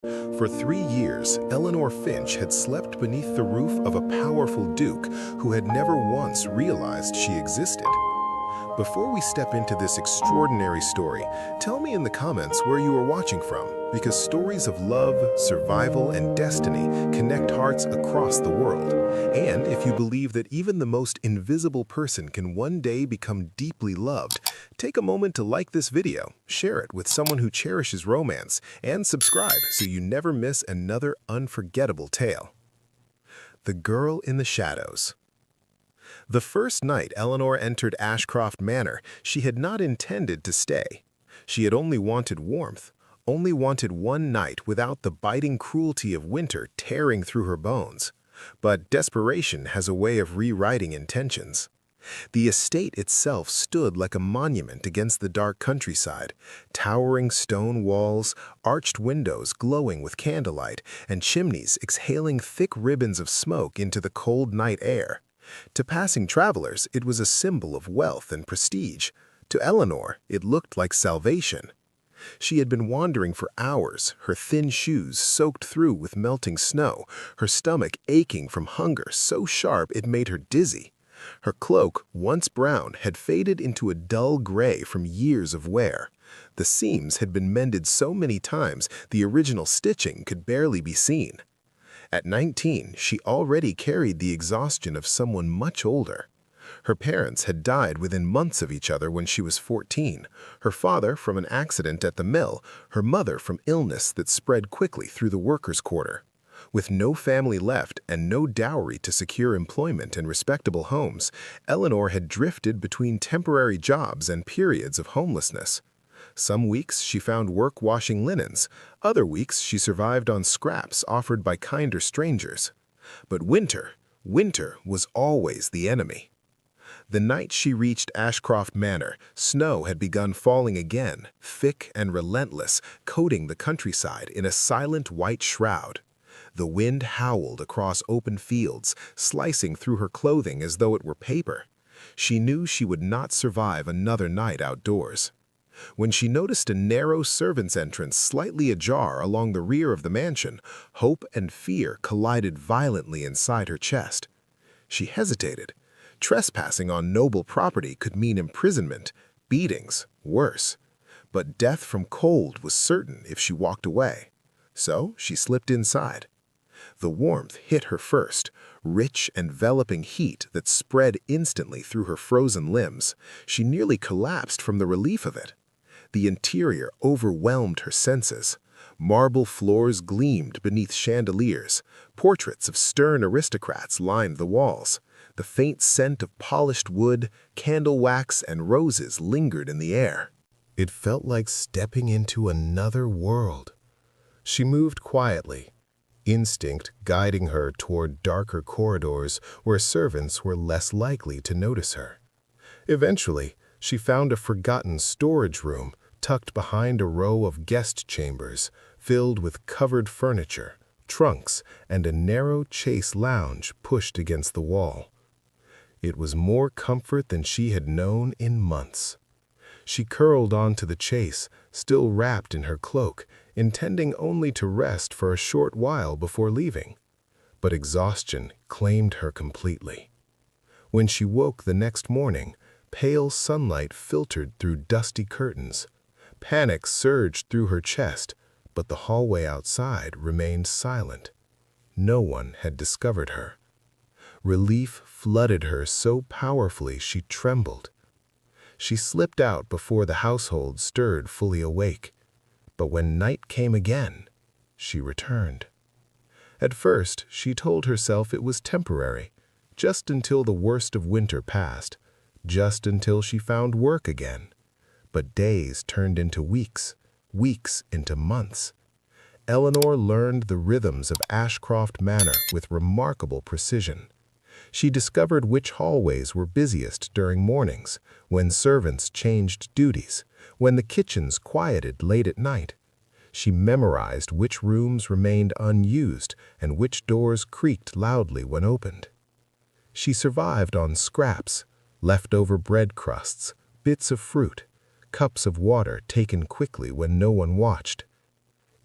For 3 years, Eleanor Finch had slept beneath the roof of a powerful duke who had never once realized she existed. Before we step into this extraordinary story, tell me in the comments where you are watching from, because stories of love, survival, and destiny connect hearts across the world. And if you believe that even the most invisible person can one day become deeply loved, take a moment to like this video, share it with someone who cherishes romance, and subscribe so you never miss another unforgettable tale. The Girl in the Shadows. The first night Eleanor entered Ashcroft Manor, she had not intended to stay. She had only wanted warmth, only wanted one night without the biting cruelty of winter tearing through her bones. But desperation has a way of rewriting intentions. The estate itself stood like a monument against the dark countryside, towering stone walls, arched windows glowing with candlelight, and chimneys exhaling thick ribbons of smoke into the cold night air. To passing travelers, it was a symbol of wealth and prestige. To Eleanor, it looked like salvation. She had been wandering for hours, her thin shoes soaked through with melting snow, her stomach aching from hunger so sharp it made her dizzy. Her cloak, once brown, had faded into a dull gray from years of wear. The seams had been mended so many times the original stitching could barely be seen. At 19, she already carried the exhaustion of someone much older. Her parents had died within months of each other when she was 14, her father from an accident at the mill, her mother from illness that spread quickly through the workers' quarter. With no family left and no dowry to secure employment and respectable homes, Eleanor had drifted between temporary jobs and periods of homelessness. Some weeks she found work washing linens, other weeks she survived on scraps offered by kinder strangers. But winter was always the enemy. The night she reached Ashcroft Manor, snow had begun falling again, thick and relentless, coating the countryside in a silent white shroud. The wind howled across open fields, slicing through her clothing as though it were paper. She knew she would not survive another night outdoors. When she noticed a narrow servant's entrance slightly ajar along the rear of the mansion, hope and fear collided violently inside her chest. She hesitated. Trespassing on noble property could mean imprisonment, beatings, worse. But death from cold was certain if she walked away. So she slipped inside. The warmth hit her first, rich, enveloping heat that spread instantly through her frozen limbs. She nearly collapsed from the relief of it. The interior overwhelmed her senses. Marble floors gleamed beneath chandeliers. Portraits of stern aristocrats lined the walls. The faint scent of polished wood, candle wax, and roses lingered in the air. It felt like stepping into another world. She moved quietly, instinct guiding her toward darker corridors where servants were less likely to notice her. Eventually, she found a forgotten storage room tucked behind a row of guest chambers filled with covered furniture, trunks, and a narrow chase lounge pushed against the wall. It was more comfort than she had known in months. She curled onto the chase, still wrapped in her cloak, intending only to rest for a short while before leaving. But exhaustion claimed her completely. When she woke the next morning, pale sunlight filtered through dusty curtains. Panic surged through her chest, but the hallway outside remained silent. No one had discovered her. Relief flooded her so powerfully she trembled. She slipped out before the household stirred fully awake. But when night came again, she returned. At first, she told herself it was temporary, just until the worst of winter passed, just until she found work again. But days turned into weeks, weeks into months. Eleanor learned the rhythms of Ashcroft Manor with remarkable precision. She discovered which hallways were busiest during mornings, when servants changed duties, when the kitchens quieted late at night. She memorized which rooms remained unused and which doors creaked loudly when opened. She survived on scraps, leftover bread crusts, bits of fruit, cups of water taken quickly when no one watched.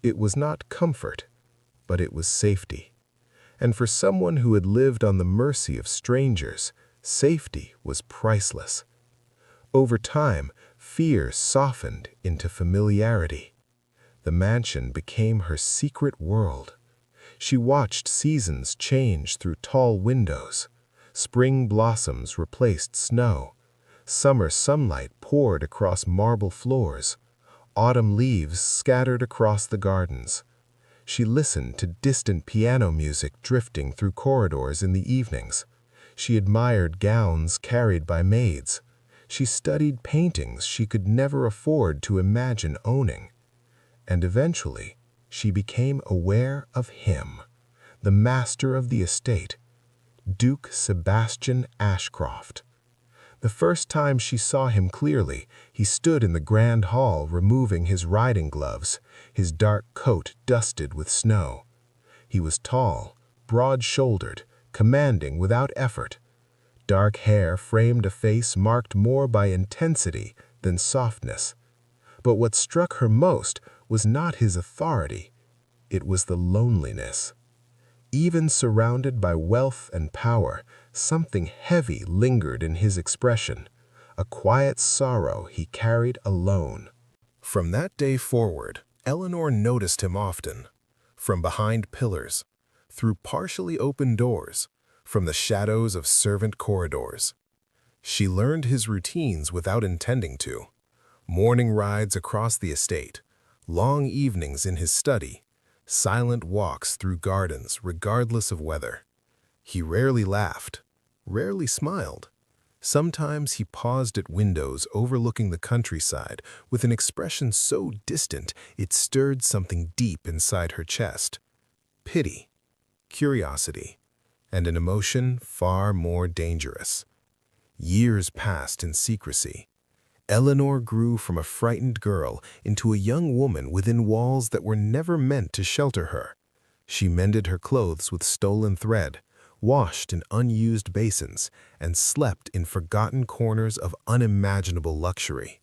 It was not comfort, but it was safety. And for someone who had lived on the mercy of strangers, safety was priceless. Over time, fear softened into familiarity. The mansion became her secret world. She watched seasons change through tall windows. Spring blossoms replaced snow. Summer sunlight poured across marble floors. Autumn leaves scattered across the gardens. She listened to distant piano music drifting through corridors in the evenings. She admired gowns carried by maids. She studied paintings she could never afford to imagine owning. And eventually, she became aware of him, the master of the estate, Duke Sebastian Ashcroft. The first time she saw him clearly, he stood in the grand hall removing his riding gloves, his dark coat dusted with snow. He was tall, broad-shouldered, commanding without effort. Dark hair framed a face marked more by intensity than softness. But what struck her most was not his authority, it was the loneliness. Even surrounded by wealth and power, something heavy lingered in his expression, a quiet sorrow he carried alone. From that day forward, Eleanor noticed him often, from behind pillars, through partially open doors, from the shadows of servant corridors. She learned his routines without intending to. Morning rides across the estate, long evenings in his study, silent walks through gardens regardless of weather. He rarely laughed, rarely smiled. Sometimes he paused at windows overlooking the countryside with an expression so distant it stirred something deep inside her chest. Pity, curiosity, and an emotion far more dangerous. Years passed in secrecy. Eleanor grew from a frightened girl into a young woman within walls that were never meant to shelter her. She mended her clothes with stolen thread, washed in unused basins, and slept in forgotten corners of unimaginable luxury.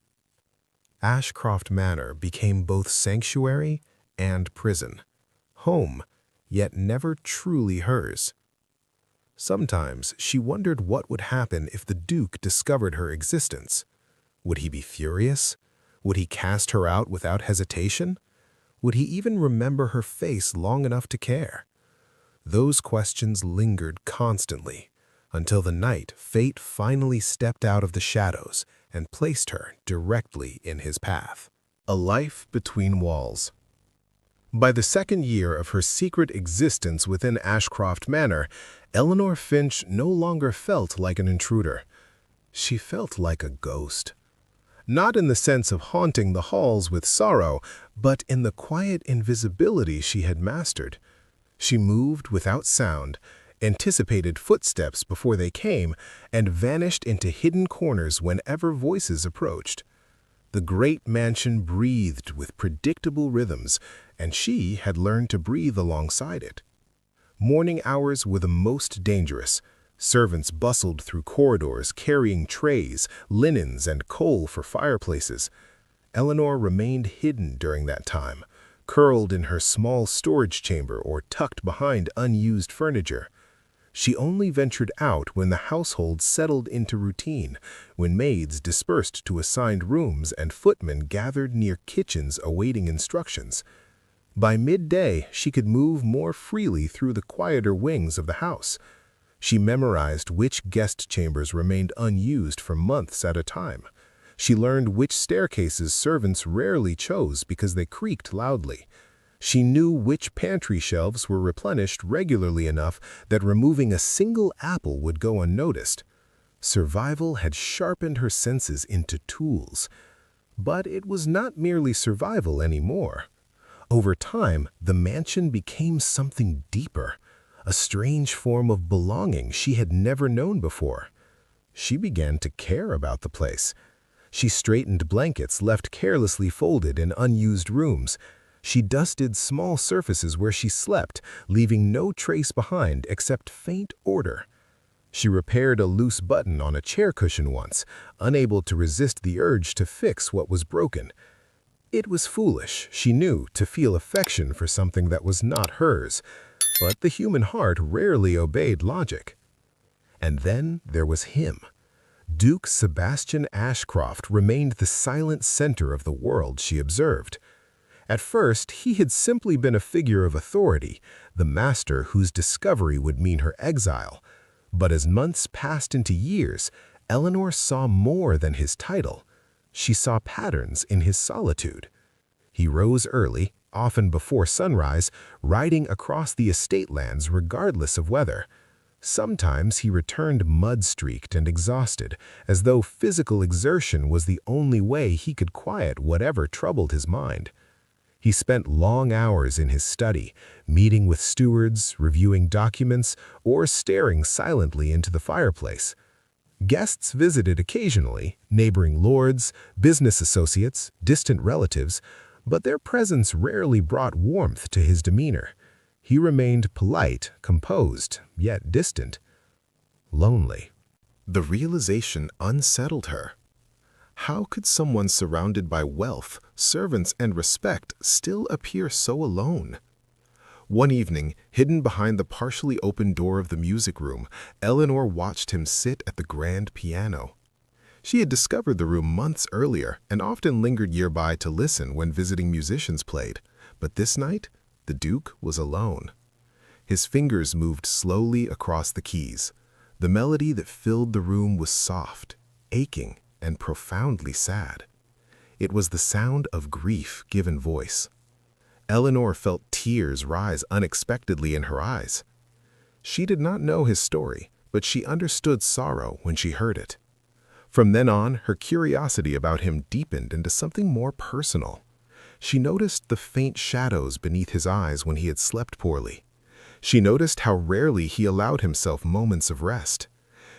Ashcroft Manor became both sanctuary and prison, home, yet never truly hers. Sometimes she wondered what would happen if the Duke discovered her existence. Would he be furious? Would he cast her out without hesitation? Would he even remember her face long enough to care? Those questions lingered constantly, until the night fate finally stepped out of the shadows and placed her directly in his path. A life between walls. By the second year of her secret existence within Ashcroft Manor, Eleanor Finch no longer felt like an intruder. She felt like a ghost. Not in the sense of haunting the halls with sorrow, but in the quiet invisibility she had mastered. She moved without sound, anticipated footsteps before they came, and vanished into hidden corners whenever voices approached. The great mansion breathed with predictable rhythms, and she had learned to breathe alongside it. Morning hours were the most dangerous. Servants bustled through corridors carrying trays, linens, and coal for fireplaces. Eleanor remained hidden during that time, curled in her small storage chamber or tucked behind unused furniture. She only ventured out when the household settled into routine, when maids dispersed to assigned rooms and footmen gathered near kitchens awaiting instructions. By midday, she could move more freely through the quieter wings of the house. She memorized which guest chambers remained unused for months at a time. She learned which staircases servants rarely chose because they creaked loudly. She knew which pantry shelves were replenished regularly enough that removing a single apple would go unnoticed. Survival had sharpened her senses into tools. But it was not merely survival anymore. Over time, the mansion became something deeper, a strange form of belonging she had never known before. She began to care about the place. She straightened blankets left carelessly folded in unused rooms. She dusted small surfaces where she slept, leaving no trace behind except faint odor. She repaired a loose button on a chair cushion once, unable to resist the urge to fix what was broken. It was foolish, she knew, to feel affection for something that was not hers, but the human heart rarely obeyed logic. And then there was him. Duke Sebastian Ashcroft remained the silent center of the world she observed. At first, he had simply been a figure of authority, the master whose discovery would mean her exile. But as months passed into years, Eleanor saw more than his title. She saw patterns in his solitude. He rose early, often before sunrise, riding across the estate lands regardless of weather. Sometimes he returned mud-streaked and exhausted, as though physical exertion was the only way he could quiet whatever troubled his mind. He spent long hours in his study, meeting with stewards, reviewing documents, or staring silently into the fireplace. Guests visited occasionally, neighboring lords, business associates, distant relatives, but their presence rarely brought warmth to his demeanor. He remained polite, composed, yet distant. Lonely. The realization unsettled her. How could someone surrounded by wealth, servants, and respect still appear so alone? One evening, hidden behind the partially open door of the music room, Eleanor watched him sit at the grand piano. She had discovered the room months earlier and often lingered nearby to listen when visiting musicians played. But this night, the Duke was alone. His fingers moved slowly across the keys. The melody that filled the room was soft, aching, and profoundly sad. It was the sound of grief given voice. Eleanor felt tears rise unexpectedly in her eyes. She did not know his story, but she understood sorrow when she heard it. From then on, her curiosity about him deepened into something more personal. She noticed the faint shadows beneath his eyes when he had slept poorly. She noticed how rarely he allowed himself moments of rest.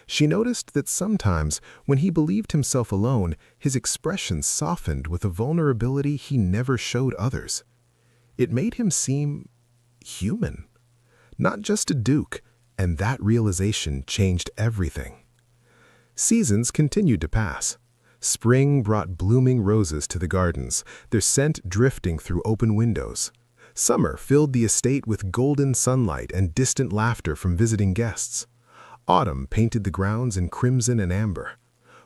She noticed that sometimes, when he believed himself alone, his expression softened with a vulnerability he never showed others. It made him seem human, not just a duke, and that realization changed everything. Seasons continued to pass. Spring brought blooming roses to the gardens, their scent drifting through open windows. Summer filled the estate with golden sunlight and distant laughter from visiting guests. Autumn painted the grounds in crimson and amber.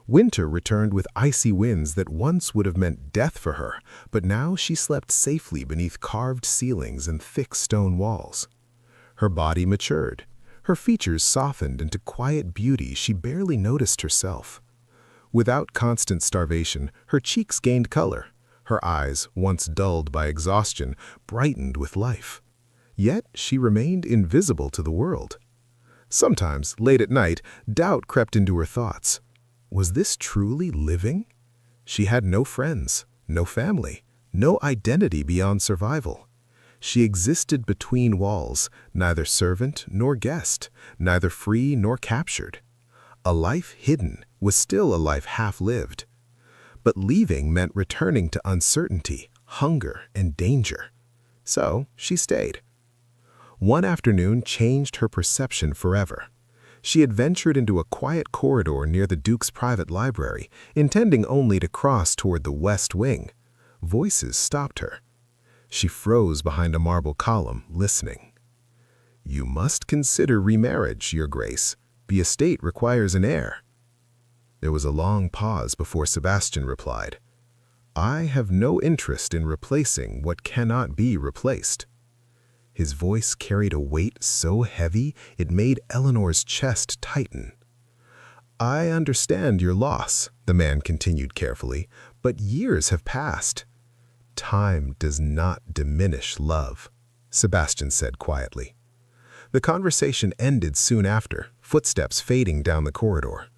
Winter returned with icy winds that once would have meant death for her, but now she slept safely beneath carved ceilings and thick stone walls. Her body matured. Her features softened into quiet beauty she barely noticed herself. Without constant starvation, her cheeks gained color. Her eyes, once dulled by exhaustion, brightened with life. Yet she remained invisible to the world. Sometimes, late at night, doubt crept into her thoughts. Was this truly living? She had no friends, no family, no identity beyond survival. She existed between walls, neither servant nor guest, neither free nor captured. A life hidden was still a life half-lived. But leaving meant returning to uncertainty, hunger, and danger. So she stayed. One afternoon changed her perception forever. She had ventured into a quiet corridor near the Duke's private library, intending only to cross toward the west wing. Voices stopped her. She froze behind a marble column, listening. "You must consider remarriage, Your Grace. The estate requires an heir." There was a long pause before Sebastian replied, "I have no interest in replacing what cannot be replaced." His voice carried a weight so heavy it made Eleanor's chest tighten. "I understand your loss," the man continued carefully, "but years have passed." "Time does not diminish love," Sebastian said quietly. The conversation ended soon after, footsteps fading down the corridor.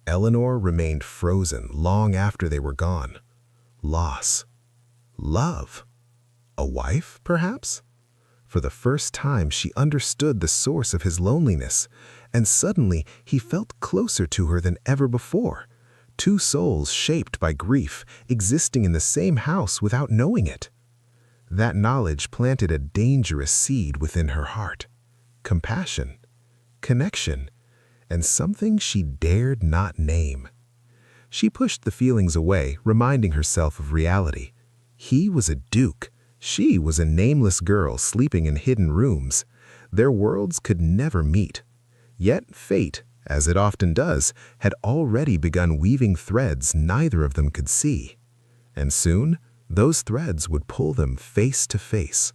Eleanor remained frozen long after they were gone. Loss. Love. A wife, perhaps? For the first time, she understood the source of his loneliness, and suddenly he felt closer to her than ever before. Two souls shaped by grief, existing in the same house without knowing it. That knowledge planted a dangerous seed within her heart. Compassion, connection, and something she dared not name. She pushed the feelings away, reminding herself of reality. He was a duke. She was a nameless girl sleeping in hidden rooms. Their worlds could never meet. Yet fate, as it often does, had already begun weaving threads neither of them could see. And soon, those threads would pull them face to face.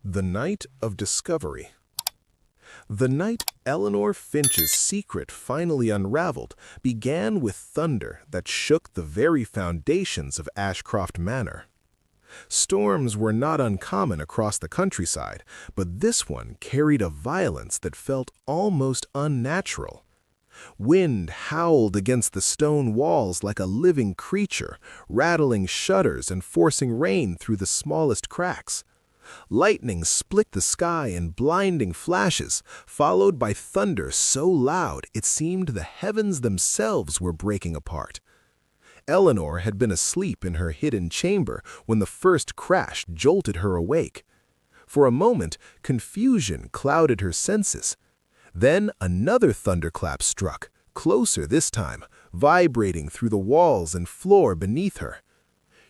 The night of discovery. The night Eleanor Finch's secret finally unraveled began with thunder that shook the very foundations of Ashcroft Manor. Storms were not uncommon across the countryside, but this one carried a violence that felt almost unnatural. Wind howled against the stone walls like a living creature, rattling shutters and forcing rain through the smallest cracks. Lightning split the sky in blinding flashes, followed by thunder so loud it seemed the heavens themselves were breaking apart. Eleanor had been asleep in her hidden chamber when the first crash jolted her awake. For a moment, confusion clouded her senses. Then another thunderclap struck, closer this time, vibrating through the walls and floor beneath her.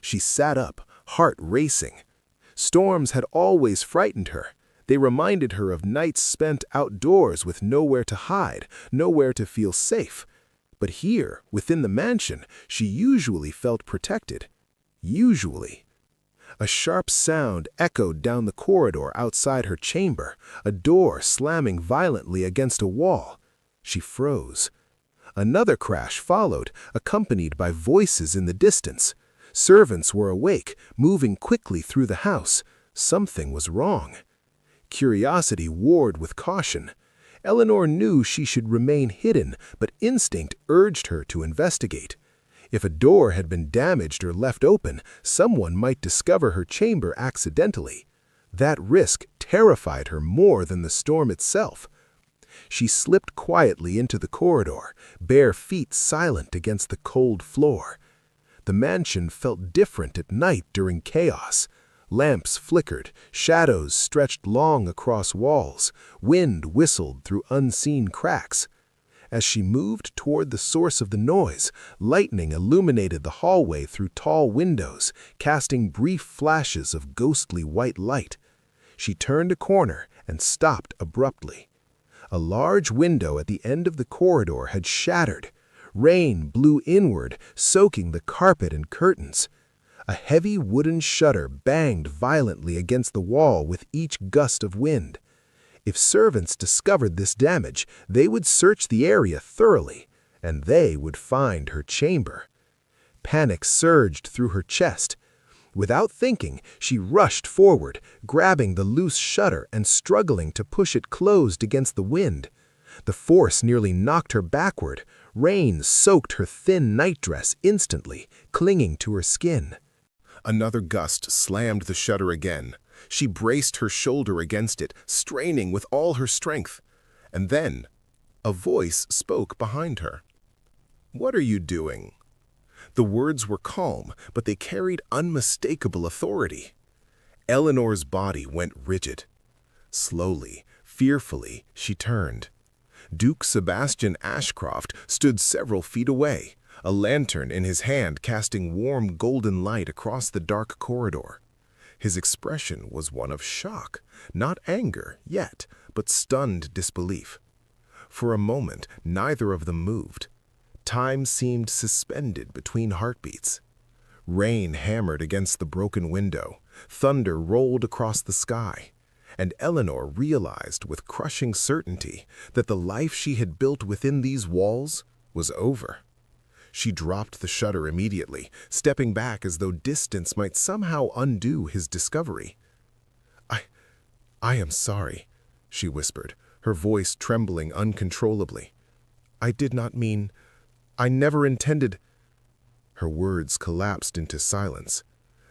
She sat up, heart racing. Storms had always frightened her. They reminded her of nights spent outdoors with nowhere to hide, nowhere to feel safe. But here, within the mansion, she usually felt protected. Usually. A sharp sound echoed down the corridor outside her chamber, a door slamming violently against a wall. She froze. Another crash followed, accompanied by voices in the distance. Servants were awake, moving quickly through the house. Something was wrong. Curiosity warred with caution. Eleanor knew she should remain hidden, but instinct urged her to investigate. If a door had been damaged or left open, someone might discover her chamber accidentally. That risk terrified her more than the storm itself. She slipped quietly into the corridor, bare feet silent against the cold floor. The mansion felt different at night during chaos. Lamps flickered, shadows stretched long across walls, wind whistled through unseen cracks. As she moved toward the source of the noise, lightning illuminated the hallway through tall windows, casting brief flashes of ghostly white light. She turned a corner and stopped abruptly. A large window at the end of the corridor had shattered. Rain blew inward, soaking the carpet and curtains. A heavy wooden shutter banged violently against the wall with each gust of wind. If servants discovered this damage, they would search the area thoroughly, and they would find her chamber. Panic surged through her chest. Without thinking, she rushed forward, grabbing the loose shutter and struggling to push it closed against the wind. The force nearly knocked her backward. Rain soaked her thin nightdress instantly, clinging to her skin. Another gust slammed the shutter again. She braced her shoulder against it, straining with all her strength. And then, a voice spoke behind her. "What are you doing?" The words were calm, but they carried unmistakable authority. Eleanor's body went rigid. Slowly, fearfully, she turned. Duke Sebastian Ashcroft stood several feet away, a lantern in his hand casting warm golden light across the dark corridor. His expression was one of shock, not anger yet, but stunned disbelief. For a moment, neither of them moved. Time seemed suspended between heartbeats. Rain hammered against the broken window, thunder rolled across the sky, and Eleanor realized with crushing certainty that the life she had built within these walls was over. She dropped the shutter immediately, stepping back as though distance might somehow undo his discovery. I am sorry," she whispered, her voice trembling uncontrollably. "I did not mean... I never intended..." Her words collapsed into silence.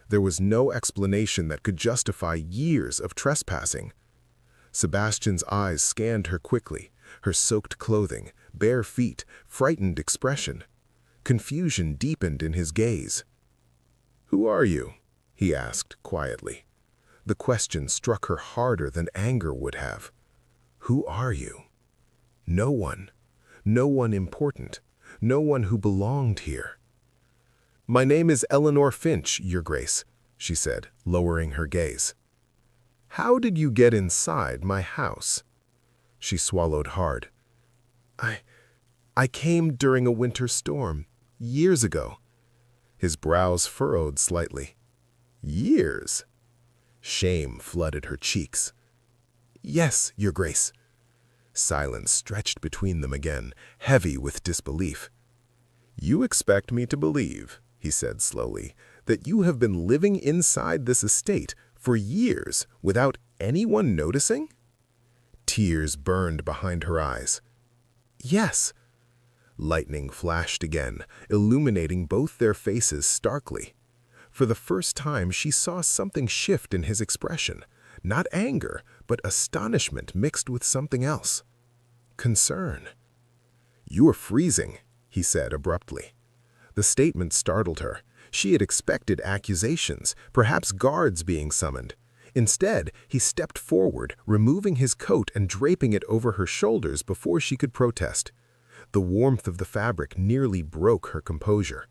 There was no explanation that could justify years of trespassing. Sebastian's eyes scanned her quickly, her soaked clothing, bare feet, frightened expression. Confusion deepened in his gaze. "Who are you?" he asked quietly. The question struck her harder than anger would have. Who are you? No one. No one important. No one who belonged here. "My name is Eleanor Finch, Your Grace," she said, lowering her gaze. "How did you get inside my house?" She swallowed hard. I came during a winter storm, years ago." His brows furrowed slightly. "Years?" Shame flooded her cheeks. "Yes, Your Grace." Silence stretched between them again, heavy with disbelief. "You expect me to believe," he said slowly, "that you have been living inside this estate for years without anyone noticing?" Tears burned behind her eyes. "Yes." Lightning flashed again, illuminating both their faces starkly. For the first time, she saw something shift in his expression. Not anger, but astonishment mixed with something else. Concern. "You are freezing," he said abruptly. The statement startled her. She had expected accusations, perhaps guards being summoned. Instead, he stepped forward, removing his coat and draping it over her shoulders before she could protest. The warmth of the fabric nearly broke her composure.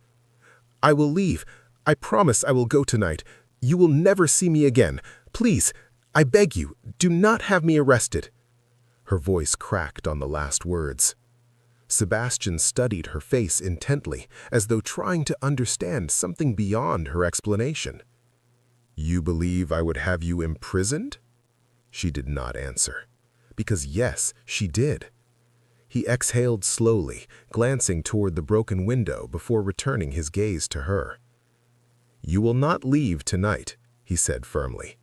"I will leave. I promise I will go tonight. You will never see me again. Please, I beg you, do not have me arrested." Her voice cracked on the last words. Sebastian studied her face intently, as though trying to understand something beyond her explanation. "You believe I would have you imprisoned?" She did not answer. Because yes, she did. He exhaled slowly, glancing toward the broken window before returning his gaze to her. "You will not leave tonight," he said firmly.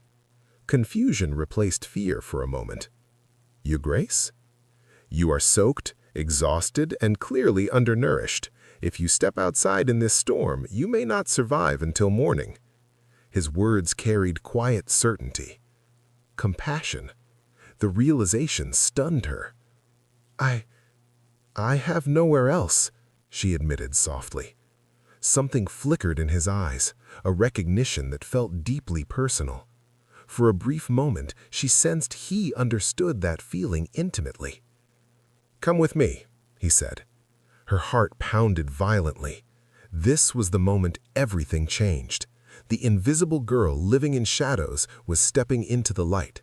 Confusion replaced fear for a moment. "Your Grace? You are soaked, exhausted, and clearly undernourished. If you step outside in this storm, you may not survive until morning." His words carried quiet certainty. Compassion. The realization stunned her. I have nowhere else," she admitted softly. Something flickered in his eyes, a recognition that felt deeply personal. For a brief moment, she sensed he understood that feeling intimately. "Come with me," he said. Her heart pounded violently. This was the moment everything changed. The invisible girl living in shadows was stepping into the light,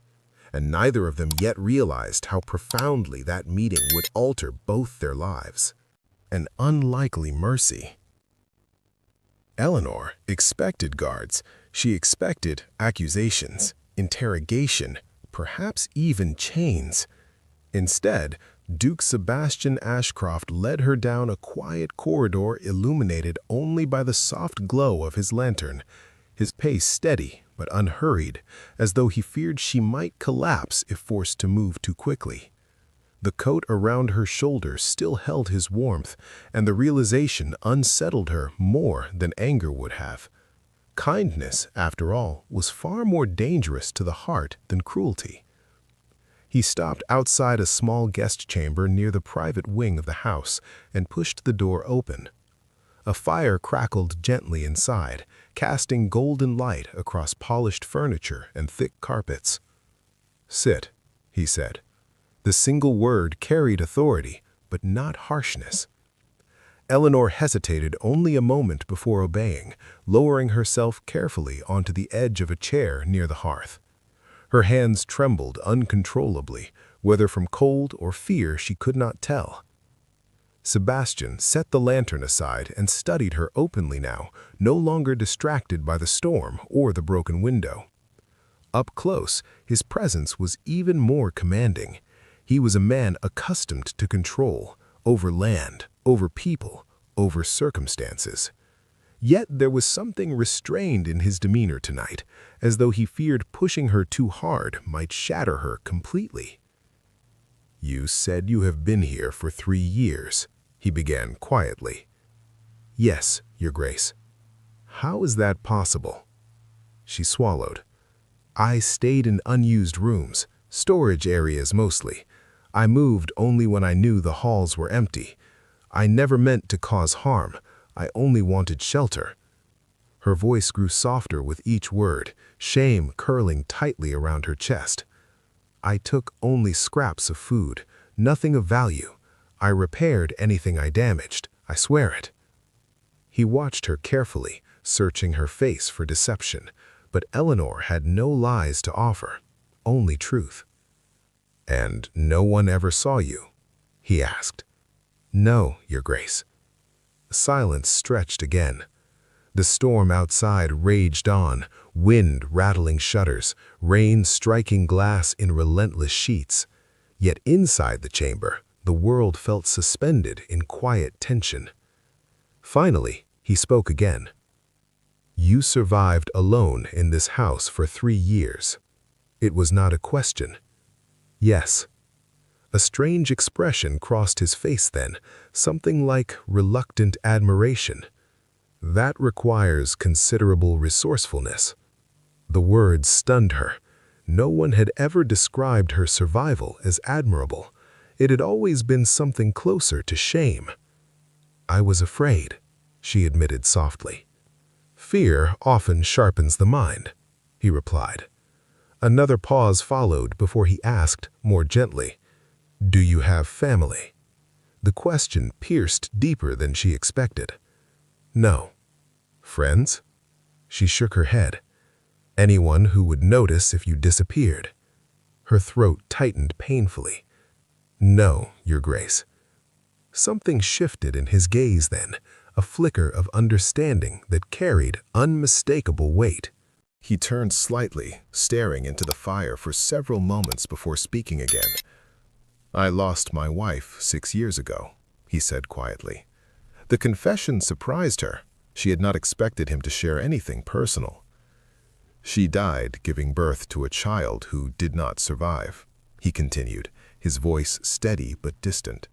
and neither of them yet realized how profoundly that meeting would alter both their lives. An unlikely mercy. Eleanor expected guards. She expected accusations, interrogation, perhaps even chains. Instead, Duke Sebastian Ashcroft led her down a quiet corridor illuminated only by the soft glow of his lantern, his pace steady but unhurried, as though he feared she might collapse if forced to move too quickly. The coat around her shoulders still held his warmth, and the realization unsettled her more than anger would have. Kindness, after all, was far more dangerous to the heart than cruelty. He stopped outside a small guest chamber near the private wing of the house and pushed the door open. A fire crackled gently inside, casting golden light across polished furniture and thick carpets. "Sit," he said. The single word carried authority, but not harshness. Eleanor hesitated only a moment before obeying, lowering herself carefully onto the edge of a chair near the hearth. Her hands trembled uncontrollably, whether from cold or fear she could not tell. Sebastian set the lantern aside and studied her openly now, no longer distracted by the storm or the broken window. Up close, his presence was even more commanding. He was a man accustomed to control, over land, over people, over circumstances. Yet there was something restrained in his demeanor tonight, as though he feared pushing her too hard might shatter her completely. "You said you have been here for 3 years," he began quietly. "Yes, Your Grace." "How is that possible?" She swallowed. "I stayed in unused rooms, storage areas mostly. I moved only when I knew the halls were empty. I never meant to cause harm. I only wanted shelter." Her voice grew softer with each word, shame curling tightly around her chest. "I took only scraps of food, nothing of value. I repaired anything I damaged, I swear it." He watched her carefully, searching her face for deception, but Eleanor had no lies to offer, only truth. "And no one ever saw you?" he asked. "No, Your Grace." Silence stretched again. The storm outside raged on, wind rattling shutters, rain striking glass in relentless sheets. Yet inside the chamber, the world felt suspended in quiet tension. Finally, he spoke again. "You survived alone in this house for 3 years." It was not a question. "Yes." A strange expression crossed his face then, something like reluctant admiration. "That requires considerable resourcefulness." The words stunned her. No one had ever described her survival as admirable. It had always been something closer to shame. "I was afraid," she admitted softly. "Fear often sharpens the mind," he replied. Another pause followed before he asked, more gently, "Do you have family?" The question pierced deeper than she expected. "No." "Friends?" She shook her head. "Anyone who would notice if you disappeared?" Her throat tightened painfully. "No, Your Grace." Something shifted in his gaze then, a flicker of understanding that carried unmistakable weight. He turned slightly, staring into the fire for several moments before speaking again. "I lost my wife 6 years ago," he said quietly. The confession surprised her. She had not expected him to share anything personal. "She died giving birth to a child who did not survive," he continued, his voice steady but distant.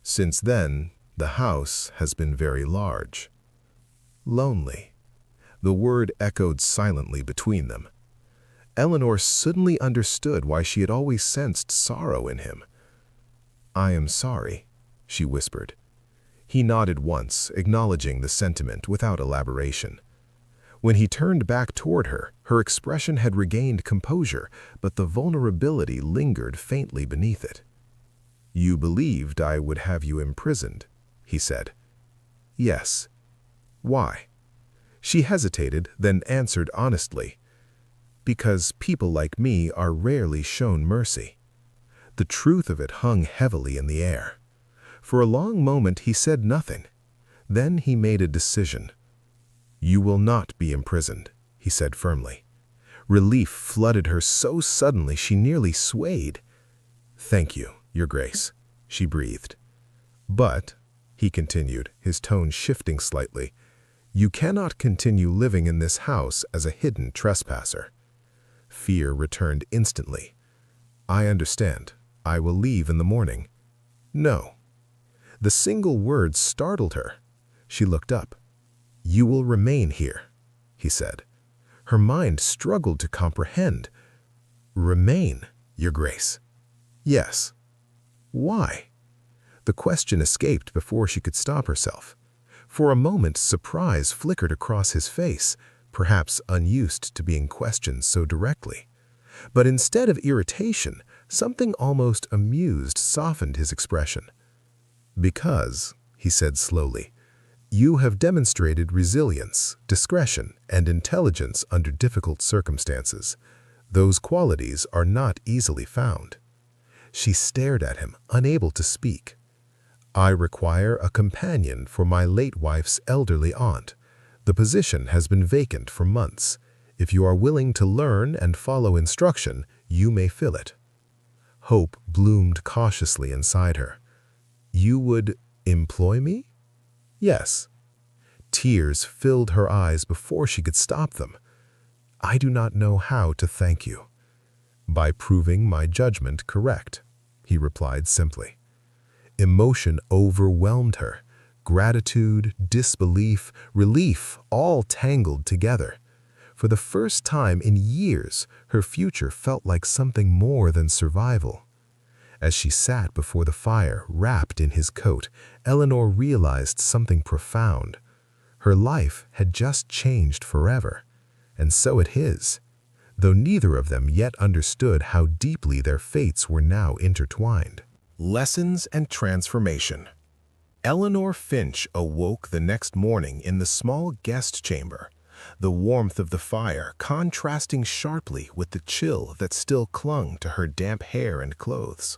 "Since then, the house has been very large." Lonely. The word echoed silently between them. Eleanor suddenly understood why she had always sensed sorrow in him. "I am sorry," she whispered. He nodded once, acknowledging the sentiment without elaboration. When he turned back toward her, her expression had regained composure, but the vulnerability lingered faintly beneath it. "You believed I would have you imprisoned," he said. "Yes." "Why?" She hesitated, then answered honestly. "Because people like me are rarely shown mercy." The truth of it hung heavily in the air. For a long moment he said nothing. Then he made a decision. "You will not be imprisoned," he said firmly. Relief flooded her so suddenly she nearly swayed. "Thank you, Your Grace," she breathed. "But," he continued, his tone shifting slightly, "you cannot continue living in this house as a hidden trespasser." Fear returned instantly. "I understand. I will leave in the morning." "No." The single word startled her. She looked up. "You will remain here," he said. Her mind struggled to comprehend. "Remain, Your Grace?" "Yes." "Why?" The question escaped before she could stop herself. For a moment, surprise flickered across his face, perhaps unused to being questioned so directly. But instead of irritation, something almost amused softened his expression. "Because," he said slowly, "you have demonstrated resilience, discretion, and intelligence under difficult circumstances. Those qualities are not easily found." She stared at him, unable to speak. "I require a companion for my late wife's elderly aunt. The position has been vacant for months. If you are willing to learn and follow instruction, you may fill it." Hope bloomed cautiously inside her. "You would employ me?" "Yes." Tears filled her eyes before she could stop them. "I do not know how to thank you." "By proving my judgment correct," he replied simply. Emotion overwhelmed her. Gratitude, disbelief, relief, all tangled together. For the first time in years, her future felt like something more than survival. As she sat before the fire, wrapped in his coat, Eleanor realized something profound. Her life had just changed forever, and so had his, though neither of them yet understood how deeply their fates were now intertwined. Lessons and transformation. Eleanor Finch awoke the next morning in the small guest chamber, the warmth of the fire contrasting sharply with the chill that still clung to her damp hair and clothes.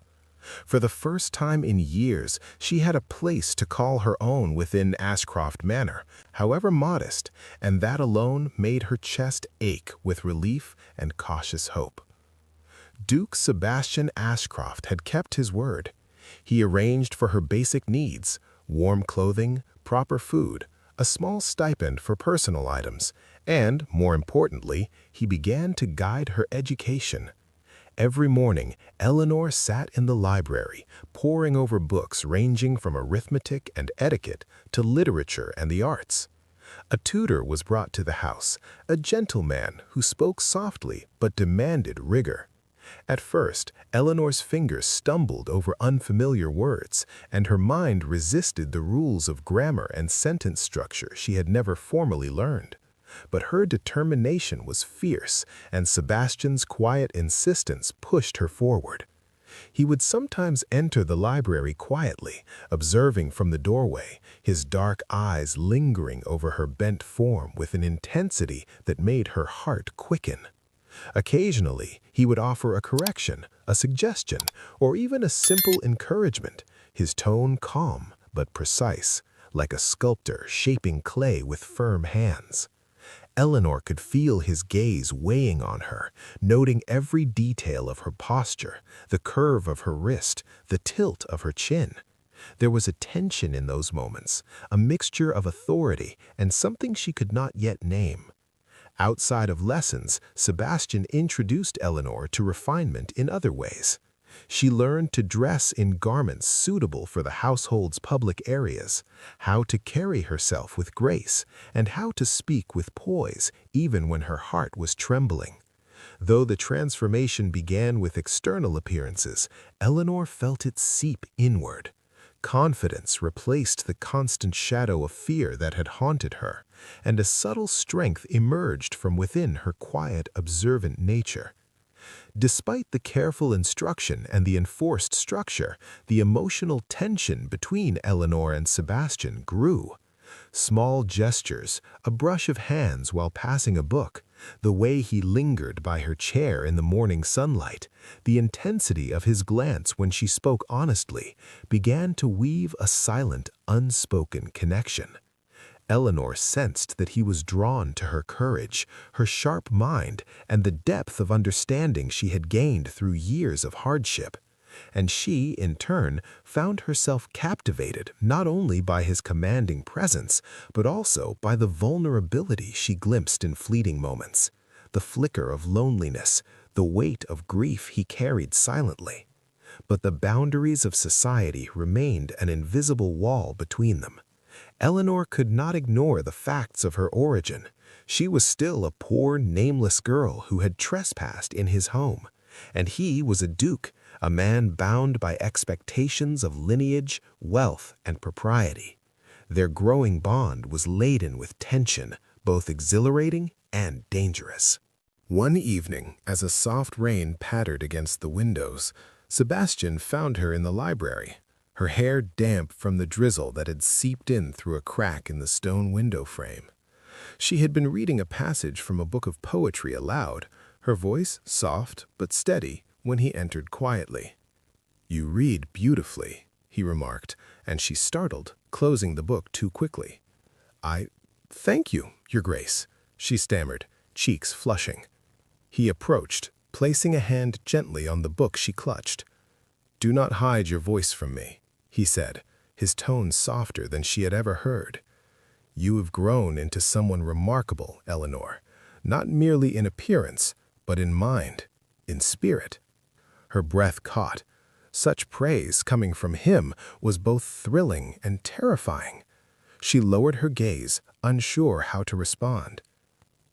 For the first time in years, she had a place to call her own within Ashcroft Manor, however modest, and that alone made her chest ache with relief and cautious hope. Duke Sebastian Ashcroft had kept his word. He arranged for her basic needs: warm clothing, proper food, a small stipend for personal items, and, more importantly, he began to guide her education. Every morning, Eleanor sat in the library, poring over books ranging from arithmetic and etiquette to literature and the arts. A tutor was brought to the house, a gentleman who spoke softly but demanded rigor. At first, Eleanor's fingers stumbled over unfamiliar words, and her mind resisted the rules of grammar and sentence structure she had never formally learned. But her determination was fierce, and Sebastian's quiet insistence pushed her forward. He would sometimes enter the library quietly, observing from the doorway, his dark eyes lingering over her bent form with an intensity that made her heart quicken. Occasionally, he would offer a correction, a suggestion, or even a simple encouragement, his tone calm but precise, like a sculptor shaping clay with firm hands. Eleanor could feel his gaze weighing on her, noting every detail of her posture, the curve of her wrist, the tilt of her chin. There was a tension in those moments, a mixture of authority and something she could not yet name. Outside of lessons, Sebastian introduced Eleanor to refinement in other ways. She learned to dress in garments suitable for the household's public areas, how to carry herself with grace, and how to speak with poise even when her heart was trembling. Though the transformation began with external appearances, Eleanor felt it seep inward. Confidence replaced the constant shadow of fear that had haunted her, and a subtle strength emerged from within her quiet, observant nature. Despite the careful instruction and the enforced structure, the emotional tension between Eleanor and Sebastian grew. Small gestures, a brush of hands while passing a book, the way he lingered by her chair in the morning sunlight, the intensity of his glance when she spoke honestly, began to weave a silent, unspoken connection. Eleanor sensed that he was drawn to her courage, her sharp mind, and the depth of understanding she had gained through years of hardship. And she, in turn, found herself captivated not only by his commanding presence, but also by the vulnerability she glimpsed in fleeting moments, the flicker of loneliness, the weight of grief he carried silently. But the boundaries of society remained an invisible wall between them. Eleanor could not ignore the facts of her origin. She was still a poor, nameless girl who had trespassed in his home, and he was a duke, a man bound by expectations of lineage, wealth, and propriety. Their growing bond was laden with tension, both exhilarating and dangerous. One evening, as a soft rain pattered against the windows, Sebastian found her in the library, her hair damp from the drizzle that had seeped in through a crack in the stone window frame. She had been reading a passage from a book of poetry aloud, her voice soft but steady, when he entered quietly. "You read beautifully," he remarked, and she startled, closing the book too quickly. Thank you, Your Grace," she stammered, cheeks flushing. He approached, placing a hand gently on the book she clutched. "Do not hide your voice from me," he said, his tone softer than she had ever heard. "You have grown into someone remarkable, Eleanor, not merely in appearance, but in mind, in spirit." Her breath caught. Such praise coming from him was both thrilling and terrifying. She lowered her gaze, unsure how to respond.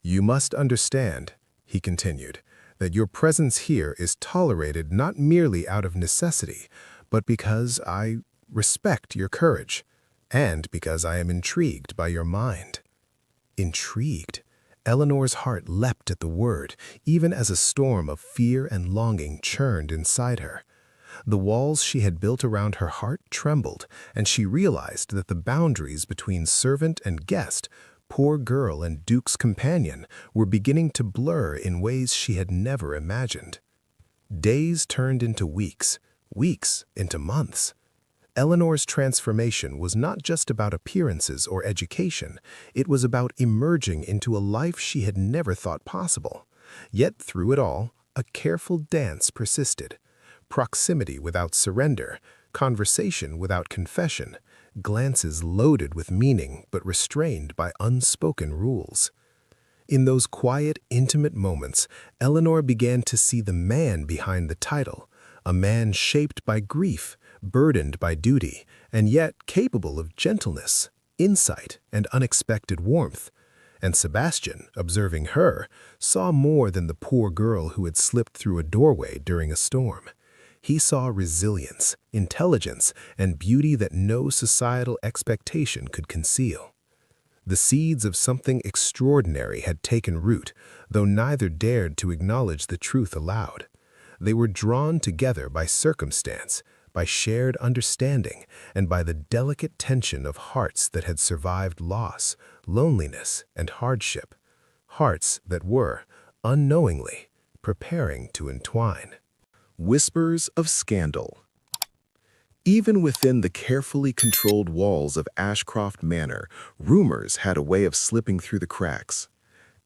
"You must understand," he continued, "that your presence here is tolerated not merely out of necessity, but because I respect your courage, and because I am intrigued by your mind." Intrigued? Eleanor's heart leapt at the word, even as a storm of fear and longing churned inside her. The walls she had built around her heart trembled, and she realized that the boundaries between servant and guest, poor girl and Duke's companion were beginning to blur in ways she had never imagined. Days turned into weeks, weeks into months. Eleanor's transformation was not just about appearances or education, it was about emerging into a life she had never thought possible. Yet through it all, a careful dance persisted. Proximity without surrender, conversation without confession, glances loaded with meaning but restrained by unspoken rules. In those quiet, intimate moments, Eleanor began to see the man behind the title, a man shaped by grief, burdened by duty, and yet capable of gentleness, insight, and unexpected warmth. And Sebastian, observing her, saw more than the poor girl who had slipped through a doorway during a storm. He saw resilience, intelligence, and beauty that no societal expectation could conceal. The seeds of something extraordinary had taken root, though neither dared to acknowledge the truth aloud. They were drawn together by circumstance, by shared understanding, and by the delicate tension of hearts that had survived loss, loneliness, and hardship. Hearts that were, unknowingly, preparing to entwine. Whispers of scandal. Even within the carefully controlled walls of Ashcroft Manor, rumors had a way of slipping through the cracks.